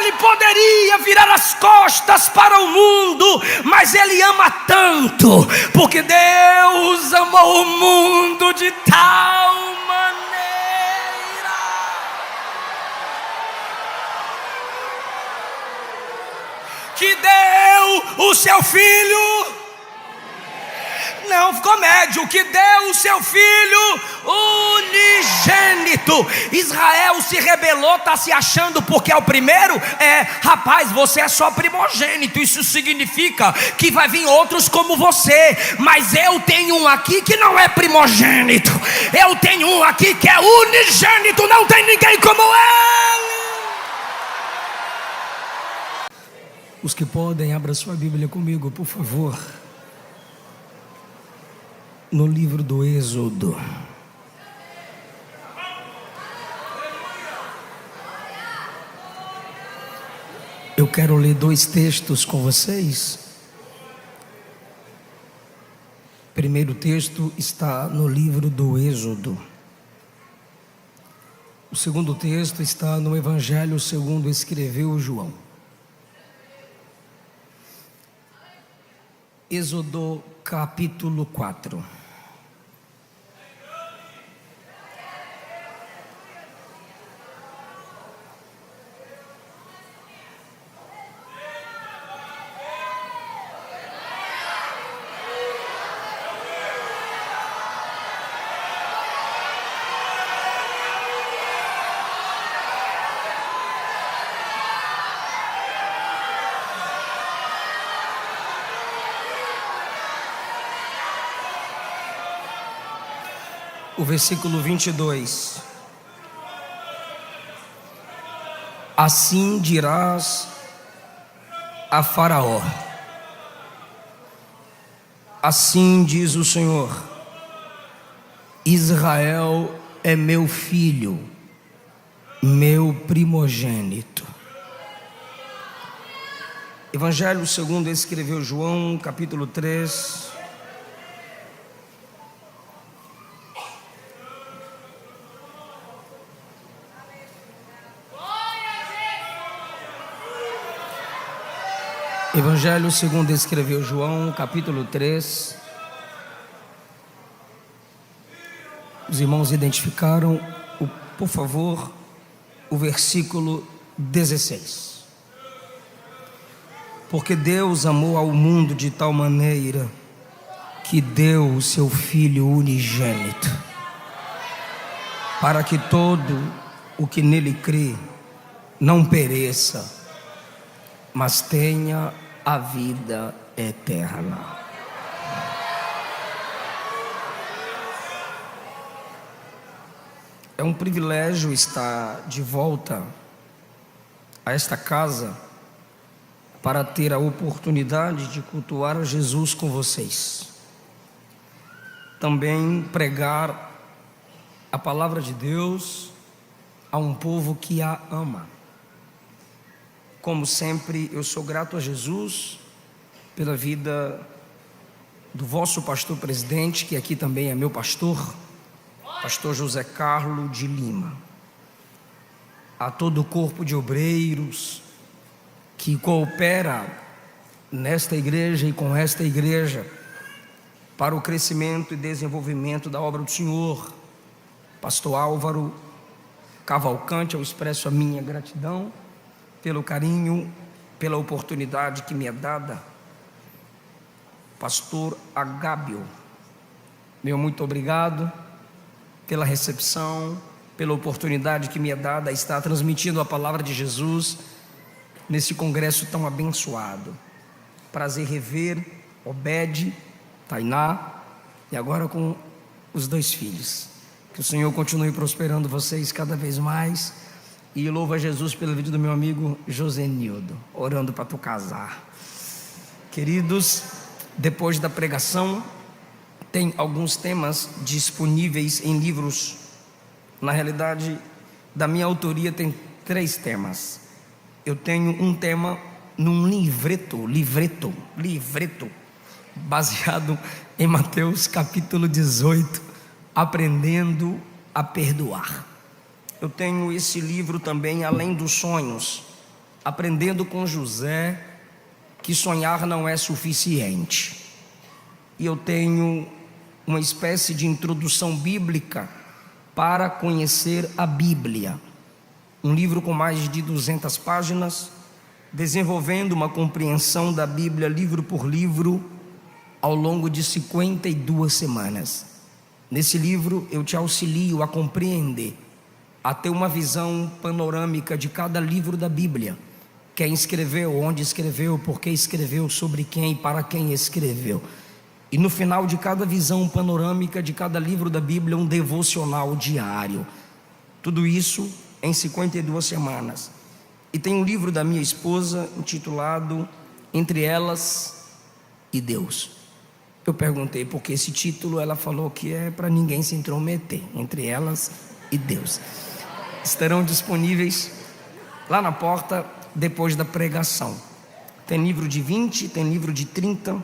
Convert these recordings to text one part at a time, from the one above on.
Ele poderia virar as costas para o mundo, mas Ele ama tanto, porque Deus amou o mundo de tal maneira que deu o seu Filho. Não ficou médio, que deu o seu Filho unigênito. Israel se rebelou, está se achando porque é o primeiro. Rapaz, você é só primogênito. Isso significa que vai vir outros como você. Mas eu tenho um aqui que não é primogênito. Eu tenho um aqui que é unigênito. Não tem ninguém como ele. Os que podem, abra sua Bíblia comigo, por favor. No livro do Êxodo. Eu quero ler 2 textos com vocês. O primeiro texto está no livro do Êxodo. O segundo texto está no Evangelho segundo escreveu João. Êxodo capítulo 4. O versículo 22. Assim dirás a Faraó: assim diz o Senhor, Israel é meu filho, meu primogênito. Evangelho segundo escreveu João, capítulo 3. Evangelho segundo escreveu João, capítulo 3. Os irmãos identificaram, por favor, o versículo 16. Porque Deus amou ao mundo de tal maneira que deu o seu Filho unigênito, para que todo o que nele crê não pereça, mas tenha a vida eterna. É um privilégio estar de volta a esta casa para ter a oportunidade de cultuar a Jesus com vocês. Também pregar a palavra de Deus a um povo que a ama. Como sempre, eu sou grato a Jesus pela vida do vosso pastor presidente, que aqui também é meu pastor, pastor José Carlos de Lima. A todo o corpo de obreiros que coopera nesta igreja e com esta igreja para o crescimento e desenvolvimento da obra do Senhor. Pastor Álvaro Cavalcante, eu expresso a minha gratidão pelo carinho, pela oportunidade que me é dada. Pastor Agábio, meu muito obrigado pela recepção, pela oportunidade que me é dada a estar transmitindo a palavra de Jesus nesse congresso tão abençoado. Prazer rever Obed, Tainá e agora com os 2 filhos. Que o Senhor continue prosperando vocês cada vez mais. E louvo a Jesus pelo vídeo do meu amigo Josenildo, orando para tu casar. Queridos, depois da pregação, tem alguns temas disponíveis em livros. Na realidade, da minha autoria tem 3 temas. Eu tenho um tema num livreto, baseado em Mateus capítulo 18, aprendendo a perdoar. Eu tenho esse livro também, Além dos Sonhos, aprendendo com José que sonhar não é suficiente. E eu tenho uma espécie de introdução bíblica para conhecer a Bíblia. Um livro com mais de 200 páginas, desenvolvendo uma compreensão da Bíblia livro por livro ao longo de 52 semanas. Nesse livro eu te auxilio a compreender, a ter uma visão panorâmica de cada livro da Bíblia. Quem escreveu, onde escreveu, por que escreveu, sobre quem e para quem escreveu. E no final de cada visão panorâmica de cada livro da Bíblia, um devocional diário. Tudo isso em 52 semanas. E tem um livro da minha esposa intitulado Entre Elas e Deus. Eu perguntei por que esse título, ela falou que é para ninguém se intrometer. Entre Elas e Deus. Estarão disponíveis lá na porta depois da pregação. Tem livro de 20, tem livro de 30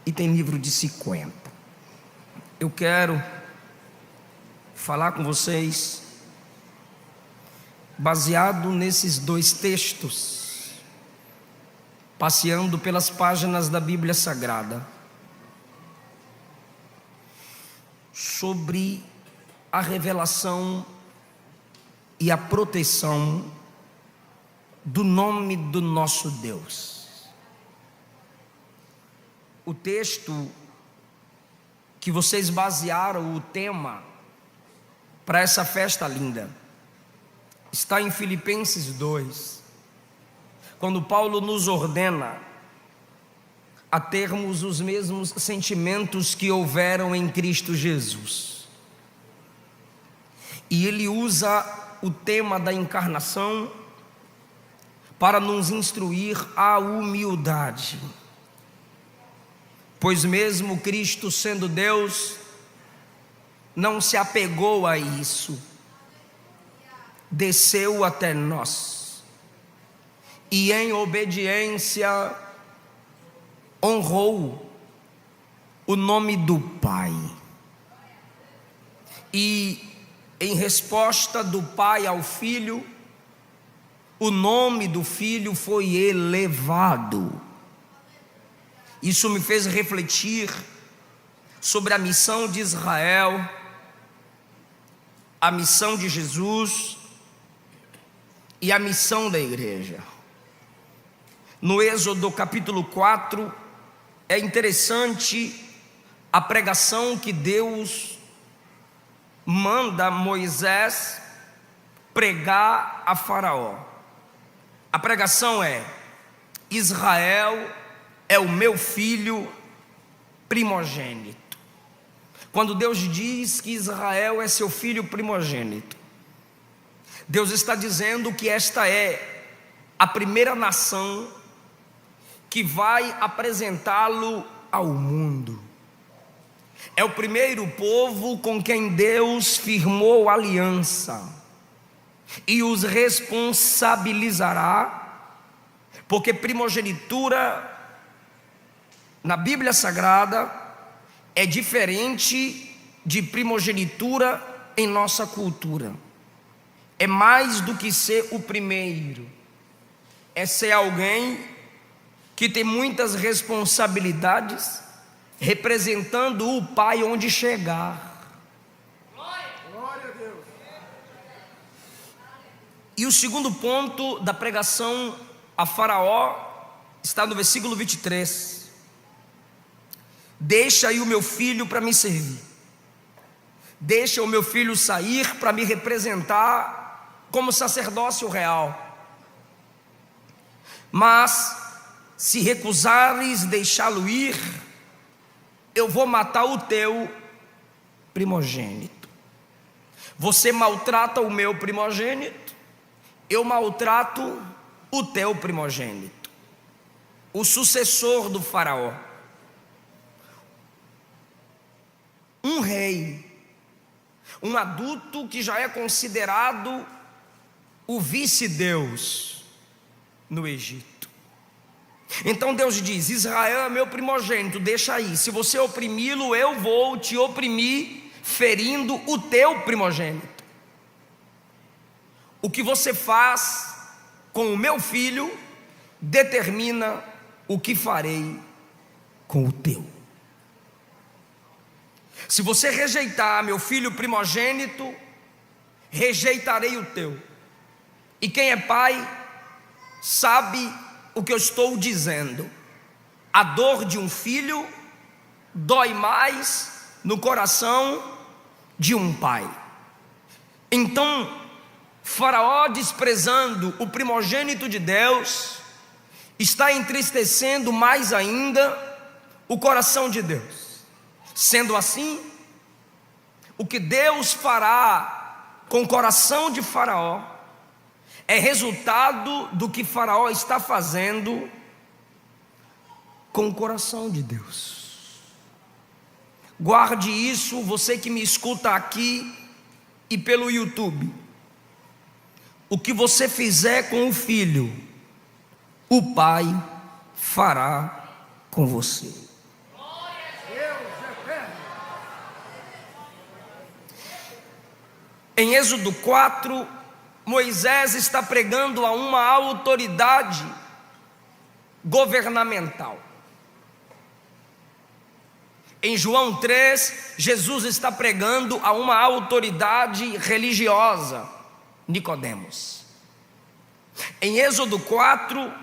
e tem livro de 50. Eu quero falar com vocês baseado nesses dois textos, passeando pelas páginas da Bíblia Sagrada, sobre a revelação e a proteção do nome do nosso Deus. O texto que vocês basearam o tema para essa festa linda está em Filipenses 2, quando Paulo nos ordena a termos os mesmos sentimentos que houveram em Cristo Jesus. E ele usa o tema da encarnação para nos instruir à humildade. Pois mesmo Cristo sendo Deus, não se apegou a isso, desceu até nós, e em obediência honrou o nome do Pai. E em resposta do Pai ao Filho, o nome do Filho foi elevado. Isso me fez refletir sobre a missão de Israel, a missão de Jesus e a missão da igreja. No Êxodo capítulo 4, é interessante a pregação que Deus manda Moisés pregar a Faraó. A pregação é: Israel é o meu filho primogênito. Quando Deus diz que Israel é seu filho primogênito, Deus está dizendo que esta é a primeira nação que vai apresentá-lo ao mundo. É o primeiro povo com quem Deus firmou aliança e os responsabilizará, porque primogenitura na Bíblia Sagrada é diferente de primogenitura em nossa cultura. É mais do que ser o primeiro, é ser alguém que tem muitas responsabilidades, representando o Pai onde chegar. Glória a Deus. E o segundo ponto da pregação a Faraó está no versículo 23. Deixa aí o meu filho para me servir. Deixa o meu filho sair para me representar como sacerdócio real. Mas se recusares deixá-lo ir, eu vou matar o teu primogênito. Você maltrata o meu primogênito, eu maltrato o teu primogênito. O sucessor do faraó, um rei, um adulto que já é considerado o vice-deus no Egito. Então Deus diz: Israel é meu primogênito, deixa aí. Se você oprimi-lo, eu vou te oprimir, ferindo o teu primogênito. O que você faz com o meu filho determina o que farei com o teu. Se você rejeitar meu filho primogênito, rejeitarei o teu. E quem é pai sabe o que eu estou dizendo. A dor de um filho dói mais no coração de um pai. Então, Faraó, desprezando o primogênito de Deus, está entristecendo mais ainda o coração de Deus. Sendo assim, o que Deus fará com o coração de Faraó é resultado do que Faraó está fazendo com o coração de Deus. Guarde isso, você que me escuta aqui e pelo YouTube. O que você fizer com o filho, o pai fará com você. Em Êxodo 4, Moisés está pregando a uma autoridade governamental. Em João 3, Jesus está pregando a uma autoridade religiosa, Nicodemos. Em Êxodo 4,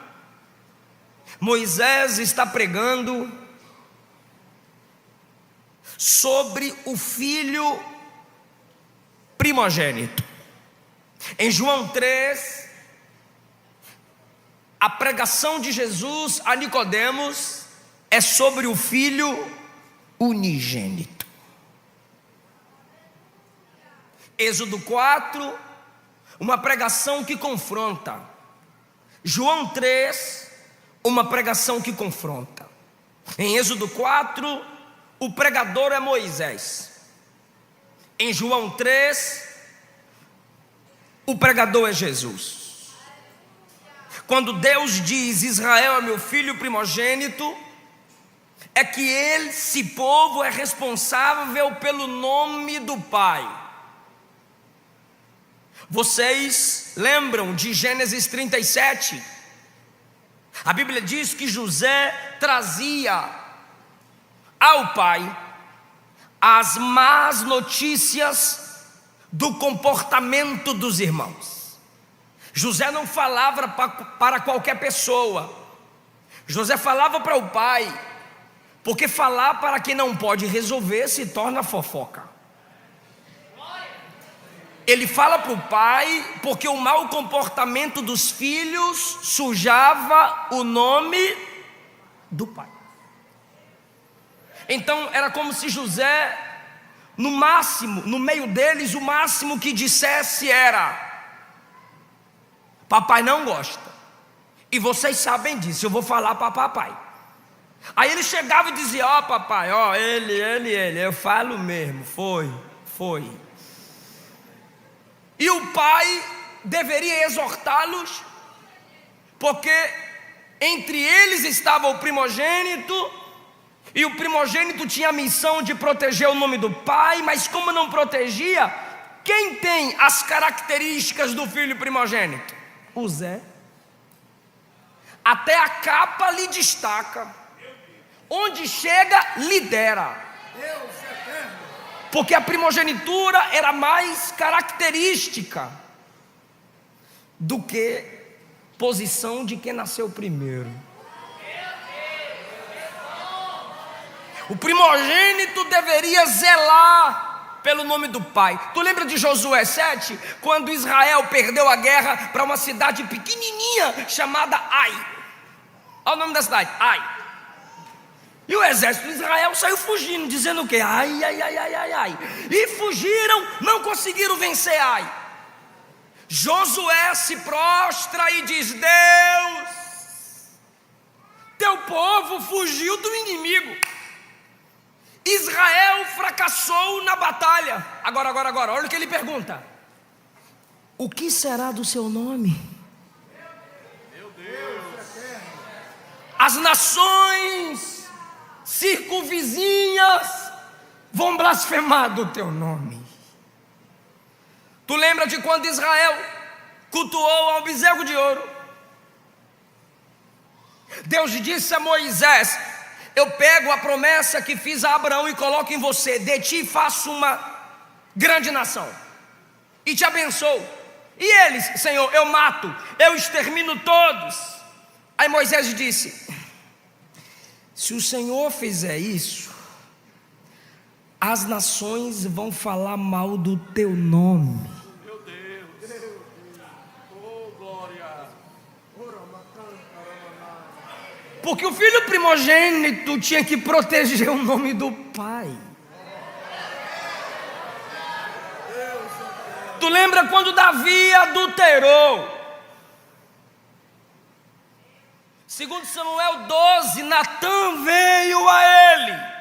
Moisés está pregando sobre o filho primogênito. Em João 3, a pregação de Jesus a Nicodemos é sobre o filho unigênito. Êxodo 4, uma pregação que confronta. João 3, uma pregação que confronta. Em Êxodo 4, o pregador é Moisés. Em João 3, o pregador é Jesus. Quando Deus diz Israel é meu filho primogênito, é que esse povo é responsável pelo nome do Pai. Vocês lembram de Gênesis 37? A Bíblia diz que José trazia ao pai as más notícias do comportamento dos irmãos. José não falava para qualquer pessoa. José falava para o pai, porque falar para quem não pode resolver se torna fofoca. Ele fala para o pai porque o mau comportamento dos filhos sujava o nome do pai. Então era como se José, no máximo, no meio deles, o máximo que dissesse era: papai não gosta, e vocês sabem disso, eu vou falar para papai. Aí ele chegava e dizia: ó papai, ó, ele, eu falo mesmo, foi. E o pai deveria exortá-los, porque entre eles estava o primogênito, e o primogênito tinha a missão de proteger o nome do pai, mas como não protegia, quem tem as características do filho primogênito? O Zé. Até a capa lhe destaca. Onde chega, lidera. Porque a primogenitura era mais característica do que posição de quem nasceu primeiro. O primogênito deveria zelar pelo nome do pai. Tu lembra de Josué 7? Quando Israel perdeu a guerra para uma cidade pequenininha chamada Ai. Olha o nome da cidade, Ai. E o exército de Israel saiu fugindo, dizendo o quê? Ai. E fugiram, não conseguiram vencer Ai. Josué se prostra e diz: Deus, teu povo fugiu do inimigo. Israel fracassou na batalha. Agora, olha o que ele pergunta: o que será do seu nome? Meu Deus. As nações circunvizinhas vão blasfemar do teu nome. Tu lembra de quando Israel cultuou ao bezerro de ouro? Deus disse a Moisés: eu pego a promessa que fiz a Abraão e coloco em você, de ti faço uma grande nação, e te abençoo. E eles: Senhor, eu mato, eu extermino todos. Aí Moisés disse: se o Senhor fizer isso, as nações vão falar mal do teu nome. Meu Deus. Oh, glória. Porque o filho primogênito tinha que proteger o nome do pai. Tu lembra quando Davi adulterou? Segundo Samuel 12, Natã veio a ele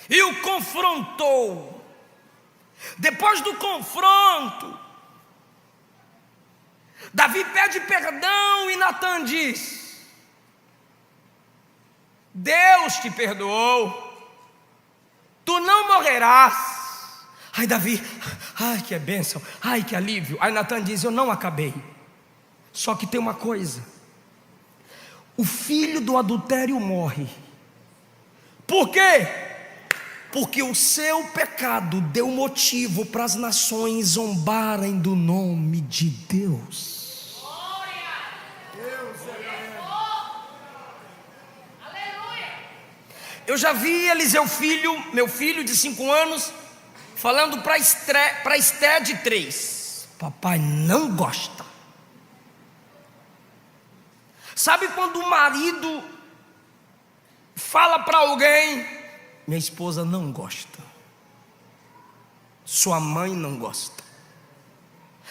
e o confrontou. Depois do confronto, Davi pede perdão e Natã diz: Deus te perdoou, tu não morrerás. Ai, Davi, ai que bênção, ai que alívio. Aí Natã diz: eu não acabei, só que tem uma coisa: o filho do adultério morre. Por quê? Porque o seu pecado deu motivo para as nações zombarem do nome de Deus. Eu já vi Eliseu filho, meu filho de 5 anos, falando para Esté de 3: papai não gosta. Sabe quando o marido fala para alguém: minha esposa não gosta, sua mãe não gosta?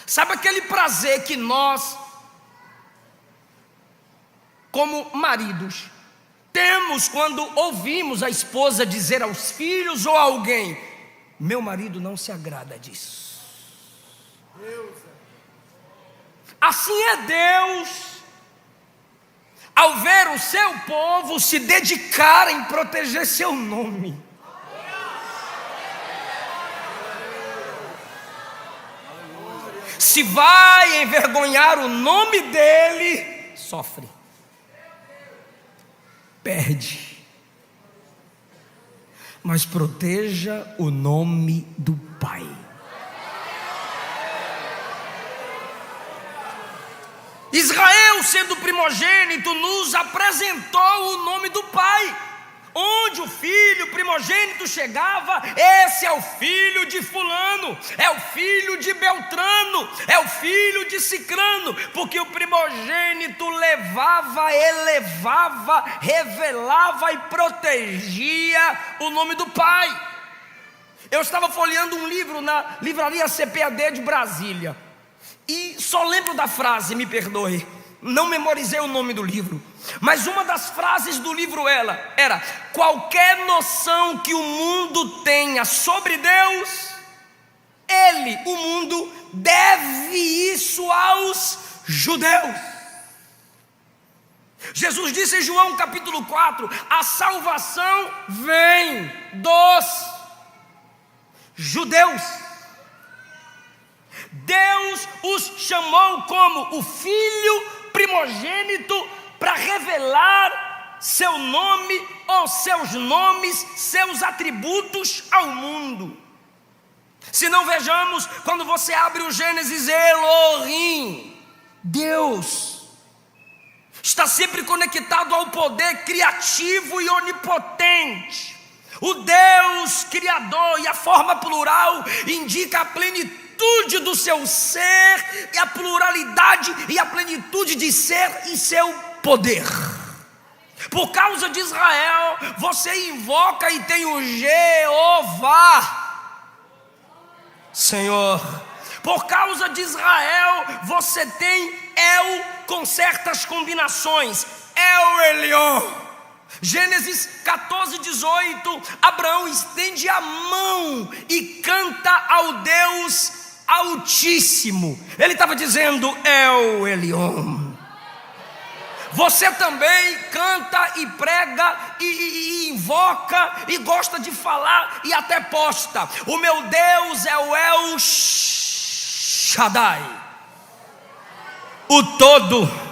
Sabe aquele prazer que nós, como maridos, temos quando ouvimos a esposa dizer aos filhos ou a alguém: meu marido não se agrada disso. Assim é Deus ao ver o seu povo se dedicar em proteger seu nome. Se vai envergonhar o nome dele, sofre, perde, mas proteja o nome do Pai. Israel, sendo primogênito, nos apresentou o nome do Pai. Onde o filho primogênito chegava: esse é o filho de fulano, é o filho de Beltrano, é o filho de Cicrano. Porque o primogênito levava, elevava, revelava e protegia o nome do Pai. Eu estava folheando um livro na livraria CPAD de Brasília, e só lembro da frase, me perdoe, não memorizei o nome do livro, mas uma das frases do livro era: qualquer noção que o mundo tenha sobre Deus, o mundo deve isso aos judeus. Jesus disse em João capítulo 4: a salvação vem dos judeus. Deus os chamou como o filho primogênito para revelar seu nome ou seus nomes, seus atributos ao mundo. Se não, vejamos, quando você abre o Gênesis, Elohim, Deus, está sempre conectado ao poder criativo e onipotente. O Deus Criador, e a forma plural indica a plenitude do seu ser, e a pluralidade e a plenitude de ser e seu poder. Por causa de Israel, você invoca e tem o Jeová, Senhor. Por causa de Israel, você tem El com certas combinações, El Elyon. Gênesis 14:18, Abraão estende a mão e canta ao Deus Altíssimo. Ele estava dizendo: El Elyon. Você também canta e prega e invoca e gosta de falar e até posta: o meu Deus é o El Shaddai, o todo.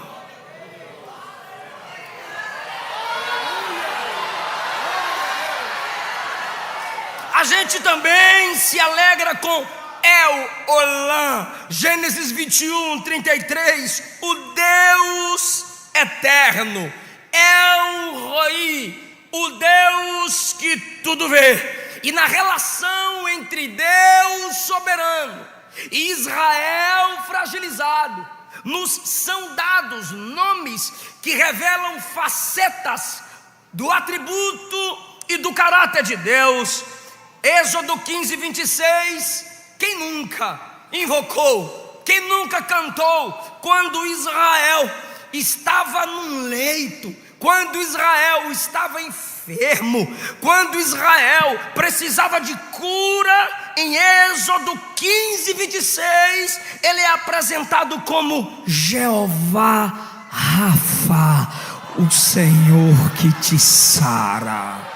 gente também se alegra com El Olam. Gênesis 21, 33. O Deus eterno, El Roi, o Deus que tudo vê. E na relação entre Deus soberano e Israel fragilizado, nos são dados nomes que revelam facetas do atributo e do caráter de Deus. Êxodo 15, 26. Quem nunca invocou, quem nunca cantou quando Israel estava num leito, quando Israel estava enfermo, quando Israel precisava de cura? Em Êxodo 15, 26, ele é apresentado como Jeová Rafa, o Senhor que te sara.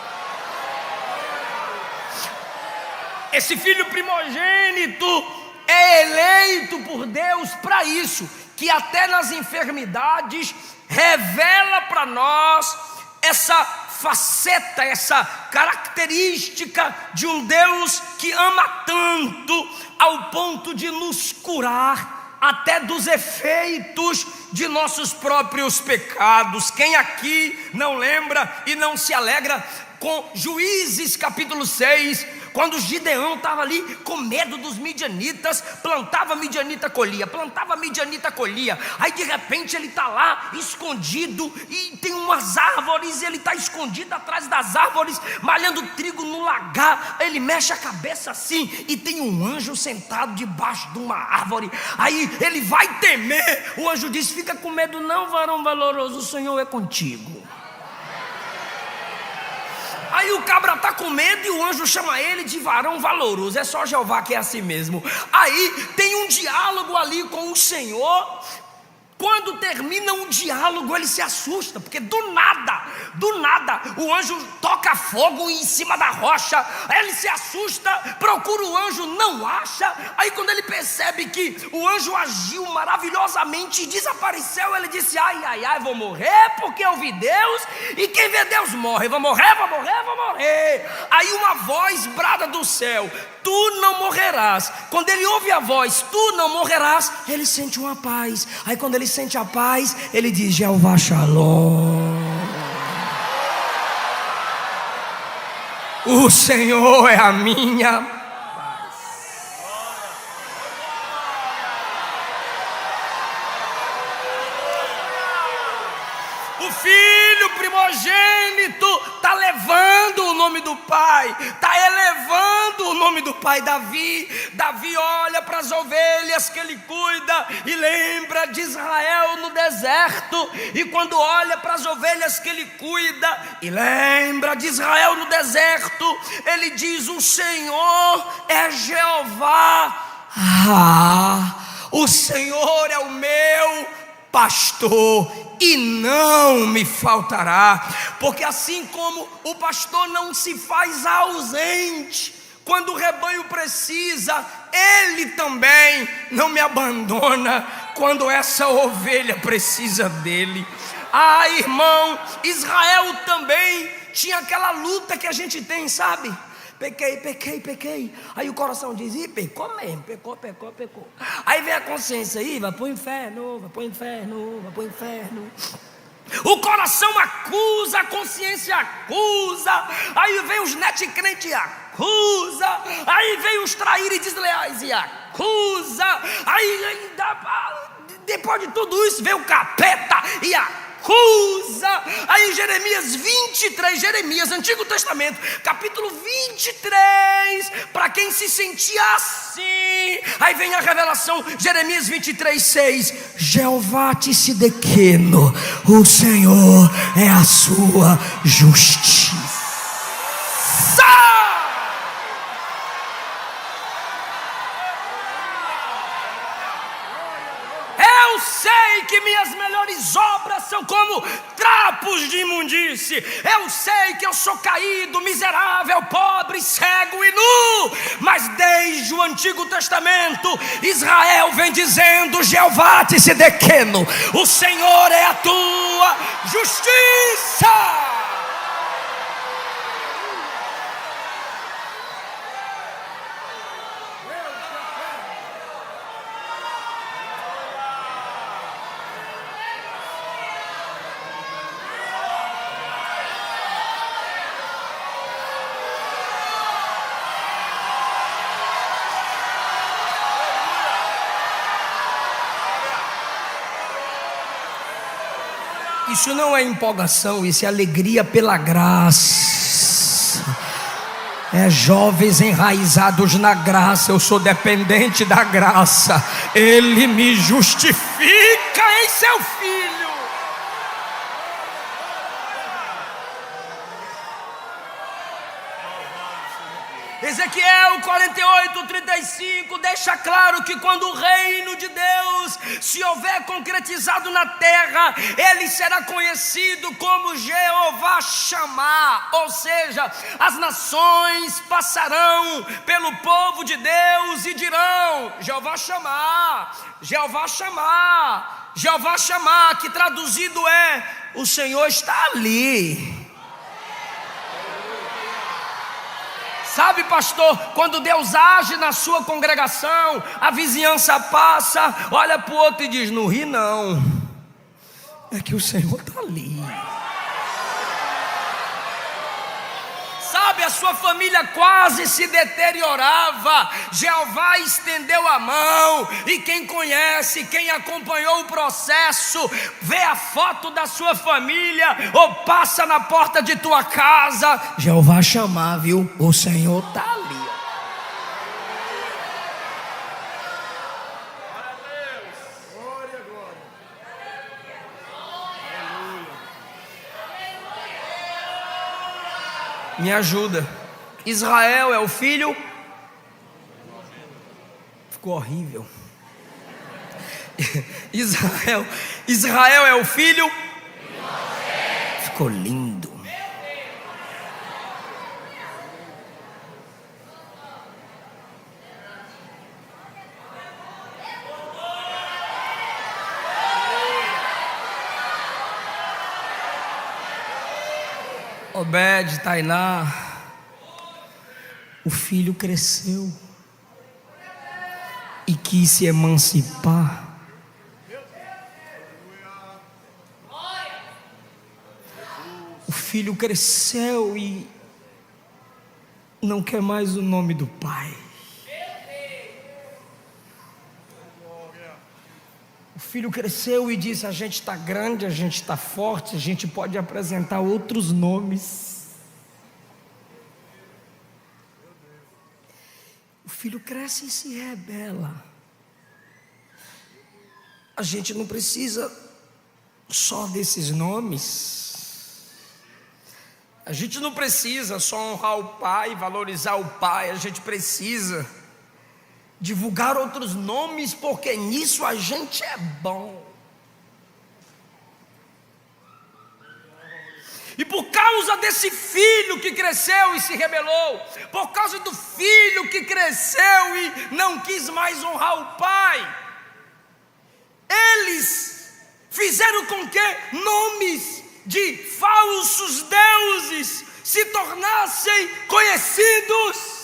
Esse filho primogênito é eleito por Deus para isso, que até nas enfermidades revela para nós essa faceta, essa característica de um Deus que ama tanto ao ponto de nos curar até dos efeitos de nossos próprios pecados. Quem aqui não lembra e não se alegra com Juízes capítulo 6, quando Gideão estava ali com medo dos midianitas, plantava midianita, colhia, plantava midianita, colhia. Aí de repente ele está lá escondido e tem umas árvores, e ele está escondido atrás das árvores, malhando trigo no lagar. Ele mexe a cabeça assim e tem um anjo sentado debaixo de uma árvore. Aí ele vai temer. O anjo diz: fica com medo não, varão valoroso, o Senhor é contigo. Aí o cabra está com medo e o anjo chama ele de varão valoroso. É só Jeová que é assim mesmo. Aí tem um diálogo ali com o Senhor. Quando termina um diálogo, ele se assusta, porque do nada, o anjo toca fogo em cima da rocha. Ele se assusta, procura o anjo, não acha. Aí quando ele percebe que o anjo agiu maravilhosamente e desapareceu, ele disse: ai, ai, ai, vou morrer porque eu vi Deus, e quem vê Deus morre. Vou morrer, vou morrer, vou morrer. Aí uma voz brada do céu: tu não morrerás. Quando ele ouve a voz, tu não morrerás, ele sente uma paz. Aí quando ele sente a paz, ele diz: Jeová Shalom, o Senhor é a minha paz. O filho primogênito está levando o nome do pai, está elevando o nome do pai. Davi olha para as ovelhas que ele cuida e lembra de Israel no deserto. E quando olha para as ovelhas que ele cuida e lembra de Israel no deserto, ele diz: o Senhor é Jeová. O Senhor é o meu pastor e não me faltará. Porque assim como o pastor não se faz ausente quando o rebanho precisa, ele também não me abandona quando essa ovelha precisa dele. Ah, irmão, Israel também tinha aquela luta que a gente tem, sabe? Pequei. Aí o coração diz: ih, pecou mesmo, pecou. Aí vem a consciência: ih, vai pro inferno. O coração acusa, a consciência acusa. Aí vem os netcrentes e acusa. Aí vem os traíros e desleais e acusa. Aí depois de tudo isso vem o capeta e acusa. Aí Jeremias 23, Antigo Testamento, capítulo 23, para quem se sentia assim, aí vem a revelação, Jeremias 23:6, Jeová Tissidekeno, o Senhor é a sua justiça. Eu sei que minhas melhores obras são como trapos de imundície. Eu sei que eu sou caído, miserável, pobre, cego e nu. Mas desde o Antigo Testamento, Israel vem dizendo: Jeová Tissidekeno, o Senhor é a tua justiça. Isso não é empolgação, isso é alegria pela graça. É jovens enraizados na graça. Eu sou dependente da graça. Ele me justifica em seu Filho. Ezequiel 48:35 deixa claro que quando o reino de Deus se houver concretizado na terra, ele será conhecido como Jeová Shammah, ou seja, as nações passarão pelo povo de Deus e dirão: Jeová Shammah, Jeová Shammah, Jeová Shammah, que traduzido é: o Senhor está ali. Sabe, pastor, quando Deus age na sua congregação, a vizinhança passa, olha para o outro e diz: não ri não, é que o Senhor está ali. Sabe, a sua família quase se deteriorava, Jeová estendeu a mão, e quem conhece, quem acompanhou o processo, vê a foto da sua família, ou passa na porta de tua casa: Jeová Shammah, viu? O Senhor está ali. Me ajuda. Israel é o filho. Ficou horrível. Israel é o filho. Ficou lindo. Obed, Tainá, o filho cresceu e quis se emancipar. O filho cresceu e não quer mais o nome do pai. O filho cresceu e disse: a gente está grande, a gente está forte, a gente pode apresentar outros nomes. O filho cresce e se rebela. A gente não precisa só desses nomes. A gente não precisa só honrar o pai, valorizar o pai. A gente precisa divulgar outros nomes, porque nisso a gente é bom. E por causa desse filho que cresceu e se rebelou, por causa do filho que cresceu e não quis mais honrar o pai, eles fizeram com que nomes de falsos deuses se tornassem conhecidos.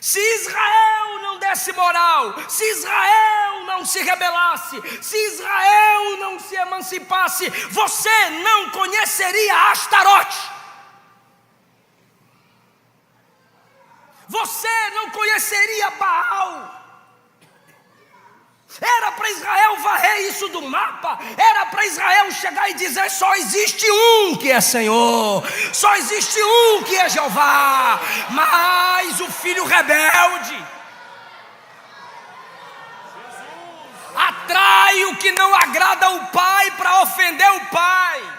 Se Israel não desse moral, se Israel não se rebelasse, se Israel não se emancipasse, você não conheceria Astarote. Você não conheceria Baal. Era para Israel varrer isso do mapa. Era para Israel chegar e dizer: só existe um que é Senhor, só existe um que é Jeová. Mas o filho rebelde atrai o que não agrada ao pai para ofender o pai.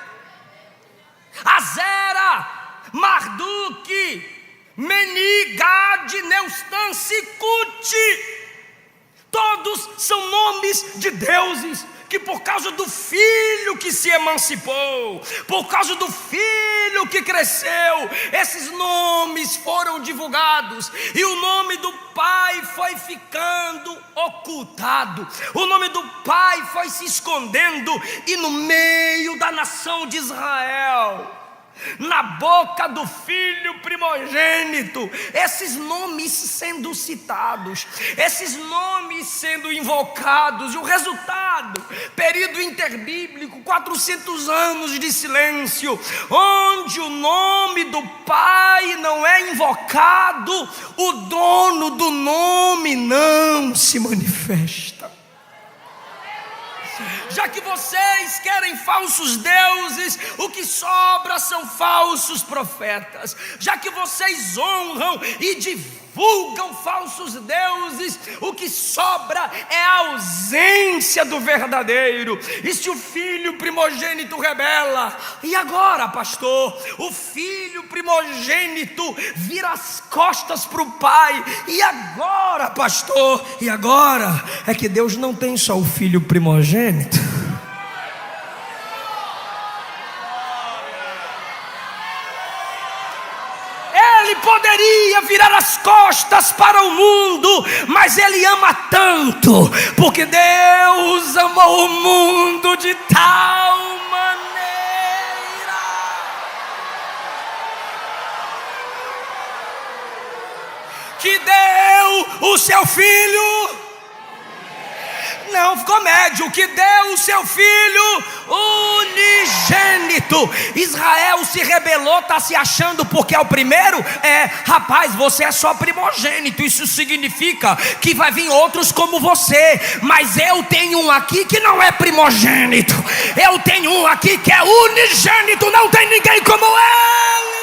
Azera, Marduk, Meni, Gad, Neustan, Sicuti, todos são nomes de deuses que, por causa do filho que se emancipou, por causa do filho que cresceu, esses nomes foram divulgados, e o nome do pai foi ficando ocultado, o nome do pai foi se escondendo, e no meio da nação de Israel, na boca do filho primogênito, esses nomes sendo citados, esses nomes sendo invocados, e o resultado, período interbíblico, 400 anos de silêncio, onde o nome do pai não é invocado, o dono do nome não se manifesta. Já que vocês querem falsos deuses, o que sobra são falsos profetas. Já que vocês honram e divulgam falsos deuses, o que sobra é a ausência do verdadeiro. E se o filho primogênito rebela, e agora, pastor? O filho primogênito vira as costas para o pai, e agora, pastor? E agora? É que Deus não tem só o filho primogênito. Ele poderia virar as costas para o mundo, mas Ele ama tanto, porque Deus amou o mundo de tal maneira que deu o seu filho. Não ficou médio, que deu o seu filho unigênito. Israel se rebelou, está se achando porque é o primeiro. Rapaz, você é só primogênito. Isso significa que vai vir outros como você. Mas eu tenho um aqui que não é primogênito. Eu tenho um aqui que é unigênito. Não tem ninguém como ele.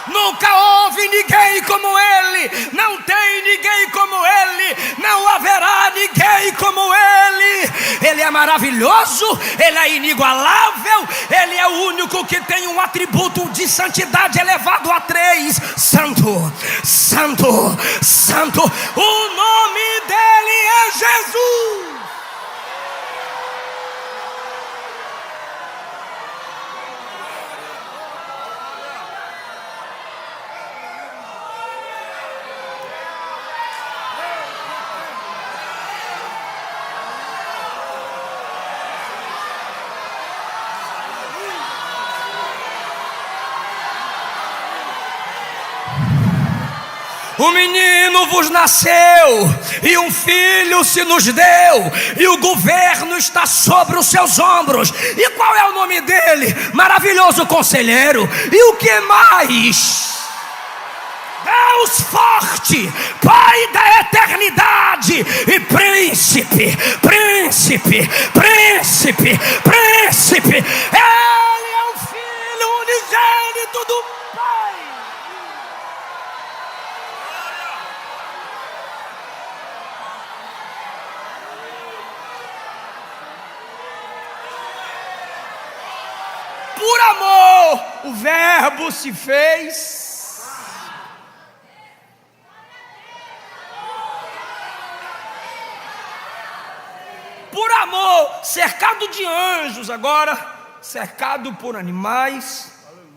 Nunca houve ninguém como ele, não tem ninguém como ele, não haverá ninguém como ele. Ele é maravilhoso, ele é inigualável, ele é o único que tem um atributo de santidade elevado a 3. Santo, santo, santo. O nome dele é Jesus. Um menino vos nasceu, e um filho se nos deu, e o governo está sobre os seus ombros. E qual é o nome dele? Maravilhoso Conselheiro. E o que mais? Deus forte, Pai da eternidade, e príncipe, príncipe, príncipe, príncipe. Ele é o Filho unigênito do Pai. Por amor, o Verbo se fez. Por amor, cercado de anjos, agora cercado por animais,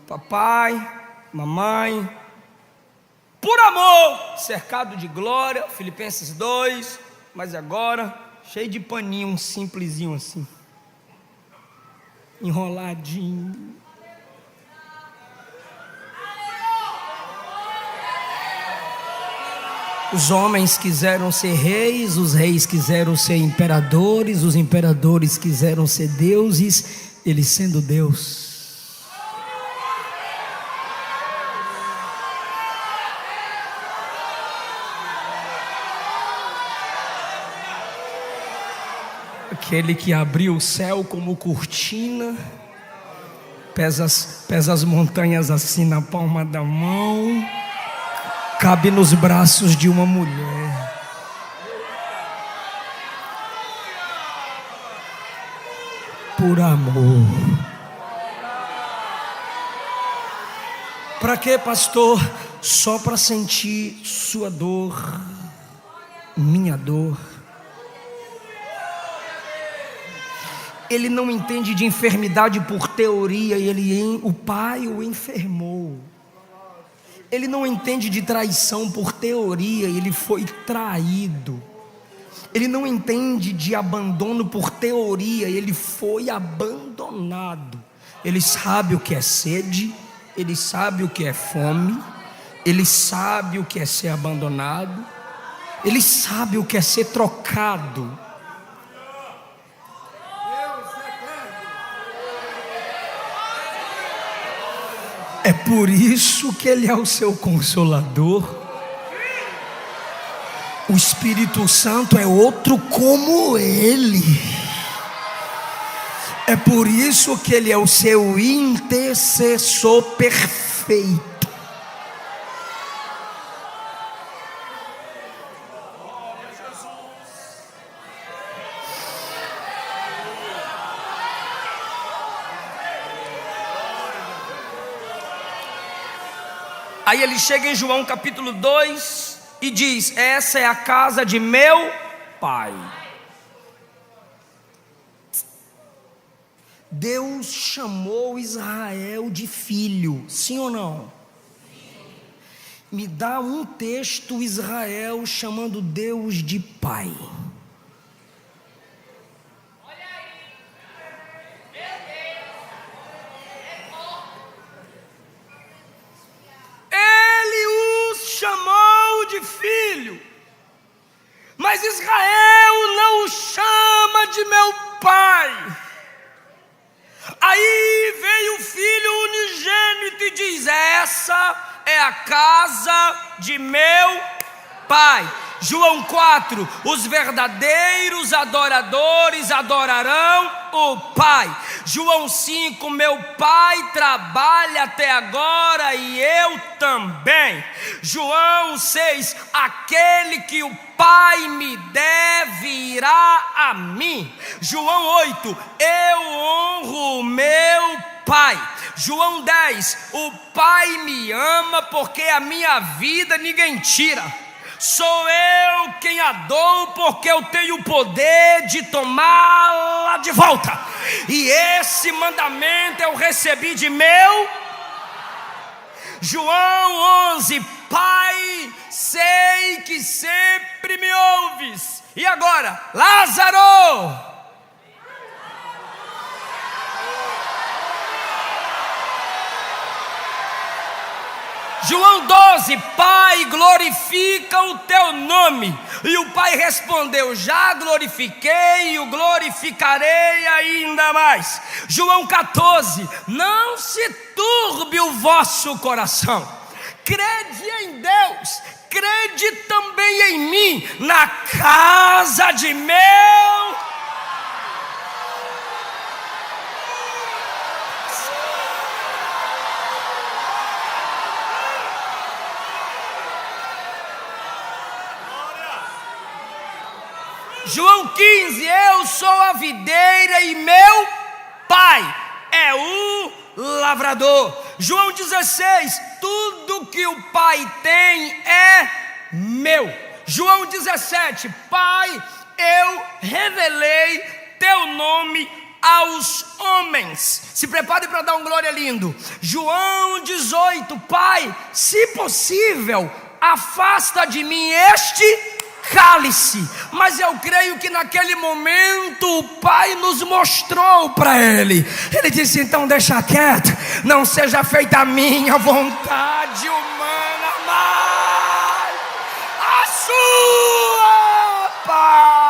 papai, mamãe. Por amor, cercado de glória, Filipenses 2, mas agora cheio de paninho, um simplesinho assim, enroladinho. Os homens quiseram ser reis, os reis quiseram ser imperadores, os imperadores quiseram ser deuses, ele sendo Deus. Aquele que abriu o céu como cortina, pesa as montanhas assim na palma da mão, cabe nos braços de uma mulher. Por amor. Para quê, pastor? Só para sentir sua dor, minha dor. Ele não entende de enfermidade por teoria, o pai o enfermou. Ele não entende de traição por teoria, ele foi traído. Ele não entende de abandono por teoria, ele foi abandonado. Ele sabe o que é sede, ele sabe o que é fome, ele sabe o que é ser abandonado, ele sabe o que é ser trocado. É por isso que ele é o seu consolador. O Espírito Santo é outro como ele. É por isso que ele é o seu intercessor perfeito. Aí ele chega em João capítulo 2 e diz: essa é a casa de meu pai. Deus chamou Israel de filho, sim ou não? Me dá um texto, Israel chamando Deus de pai. Ele os chamou de filho, mas Israel não o chama de meu pai. Aí veio o filho unigênito e diz: essa é a casa de meu pai. João 4: os verdadeiros adoradores adorarão o Pai. João 5: meu Pai trabalha até agora e eu também. João 6: aquele que o Pai me der virá a mim. João 8: eu honro o meu Pai. João 10: o Pai me ama porque a minha vida ninguém tira. Sou eu quem a dou, porque eu tenho o poder de tomá-la de volta. E esse mandamento eu recebi de meu. João 11: Pai, sei que sempre me ouves. E agora, Lázaro, João 12: Pai, glorifica o teu nome. E o pai respondeu: já glorifiquei e o glorificarei ainda mais. João 14: não se turbe o vosso coração. Crede em Deus, crede também em mim. Na casa de meu João 15: eu sou a videira e meu pai é o lavrador. João 16: tudo que o pai tem é meu. João 17: Pai, eu revelei teu nome aos homens. Se prepare para dar um glória lindo. João 18: Pai, se possível, afasta de mim este cálice. Mas eu creio que naquele momento o Pai nos mostrou para ele. Ele disse: então deixa quieto, não seja feita a minha vontade humana, mas a sua, Pai.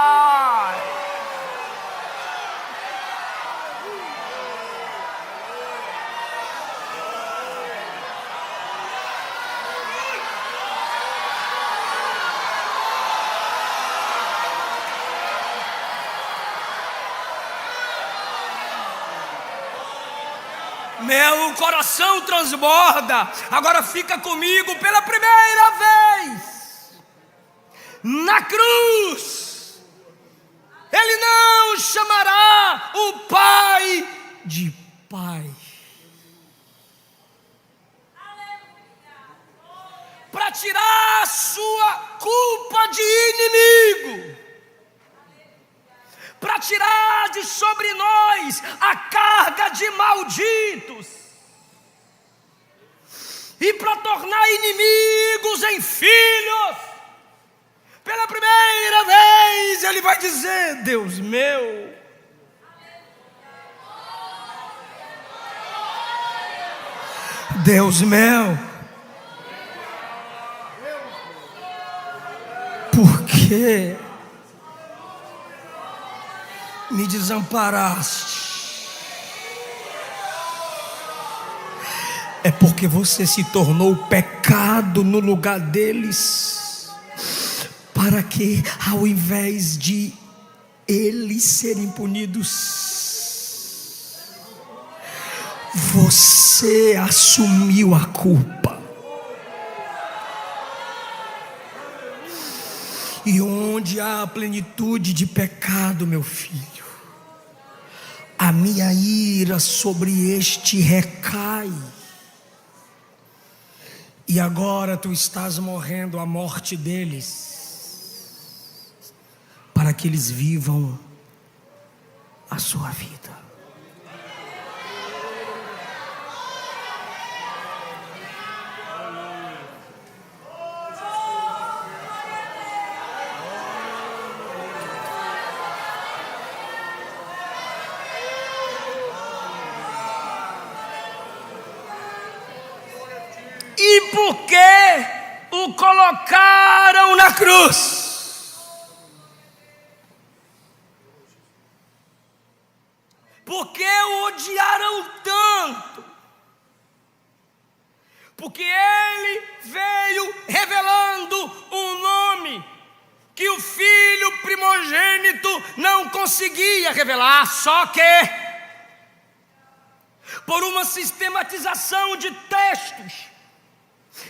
Meu coração transborda. Agora fica comigo pela primeira vez. Na cruz, ele não chamará o Pai de Pai. Para tirar a sua culpa de inimigo, para tirar de sobre nós a carga de malditos, e para tornar inimigos em filhos. Pela primeira vez ele vai dizer: Deus meu, Deus meu, por que me desamparaste? É porque você se tornou pecado no lugar deles. Pai, para que, ao invés de eles serem punidos, você assumiu a culpa. E onde há plenitude de pecado, meu filho, a minha ira sobre este recai. E agora tu estás morrendo a morte deles, para que eles vivam a sua vida. E por que o colocaram na cruz? Por que o odiaram tanto? Porque ele veio revelando um nome que o filho primogênito não conseguia revelar, só que por uma sistematização de textos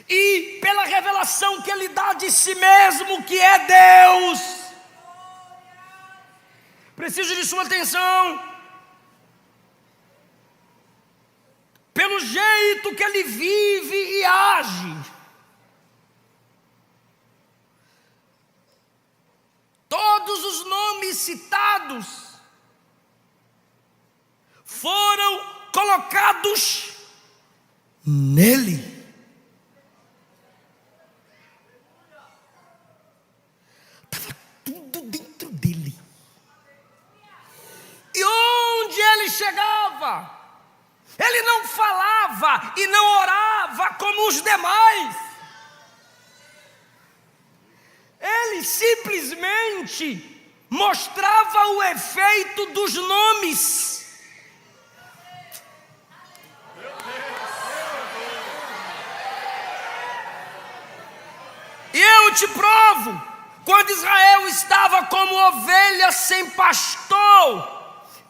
e pela revelação que ele dá de si mesmo, que é Deus. Preciso de sua atenção. Pelo jeito que ele vive e age, todos os nomes citados foram colocados nele. E onde ele chegava, ele não falava e não orava como os demais. Ele simplesmente mostrava o efeito dos nomes. E eu te provo, quando Israel estava como ovelha sem pastor,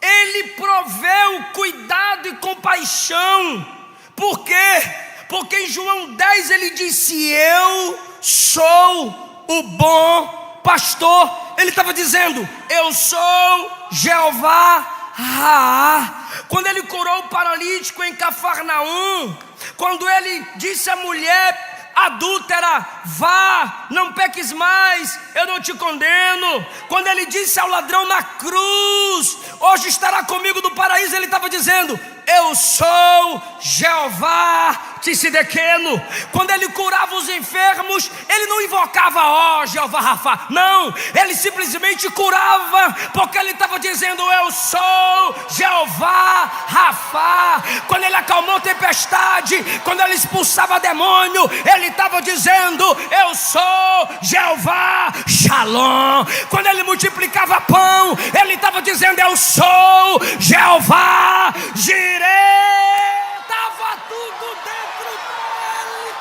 ele proveu cuidado e compaixão. Por quê? Porque em João 10 ele disse: eu sou o bom pastor. Ele estava dizendo: eu sou Jeová Raá. Quando ele curou o paralítico em Cafarnaum, quando ele disse à mulher adúltera: vá, não peques mais, eu não te condeno. Quando ele disse ao ladrão na cruz: hoje estará comigo no paraíso, ele estava dizendo: eu sou Jeová Tsidkenu. Quando ele curava os enfermos, ele não invocava ó Jeová Rafa, não, ele simplesmente curava, porque ele estava dizendo: eu sou Jeová Rafa. Quando ele acalmou a tempestade, quando ele expulsava demônio, ele estava dizendo: eu sou Jeová Shalom. Quando ele multiplicava pão, ele estava dizendo: eu sou Jeová Jireh. Estava tudo dentro dele.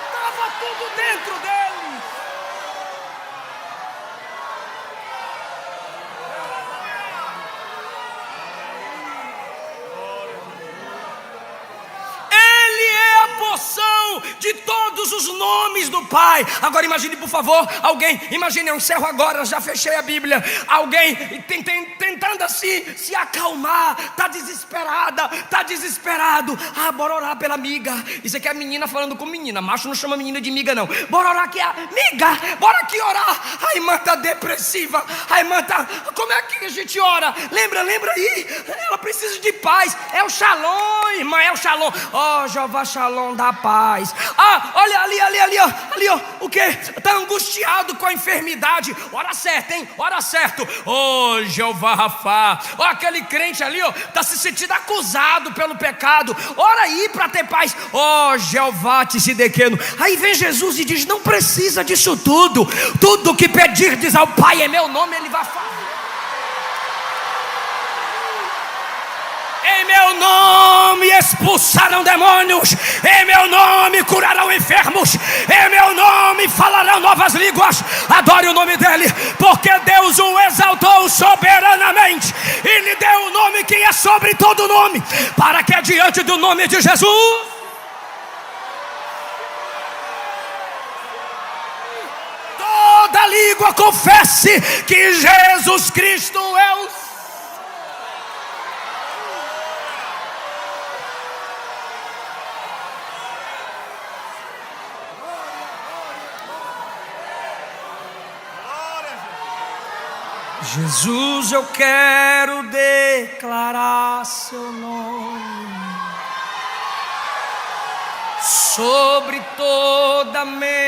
Estava tudo dentro dele. Ele é a porção de todos os nomes do Pai. Agora imagine, por favor, alguém, imagine, eu encerro agora, já fechei a Bíblia. Alguém tentando assim se acalmar, está desesperada, está desesperado. Ah, bora orar pela amiga. Isso aqui é a menina falando com menina, macho não chama menina de amiga não. Bora orar aqui, amiga, bora aqui orar. A irmã está depressiva, a irmã está, como é que a gente ora? Lembra aí, ela precisa de paz. É o Shalom, irmã, é o Shalom. Ó, Jeová Shalom da paz. Ah, olha ali, ó, o que? Está angustiado com a enfermidade. Ora certo, hein? Ora certo. Ó, Jeová Rafa. Ó, aquele crente ali, ó, está se sentindo acusado pelo pecado. Ora aí para ter paz. Ó, Jeová Tsidkenu. Aí vem Jesus e diz: não precisa disso tudo. Tudo que pedirdes ao Pai em meu nome, Ele vai fazer. Em meu nome expulsarão demônios, em meu nome curarão enfermos, em meu nome falarão novas línguas. Adore o nome dele, porque Deus o exaltou soberanamente e lhe deu o nome que é sobre todo nome, para que diante do nome de Jesus toda língua confesse que Jesus Cristo é o Jesus. Eu quero declarar seu nome sobre toda a mente.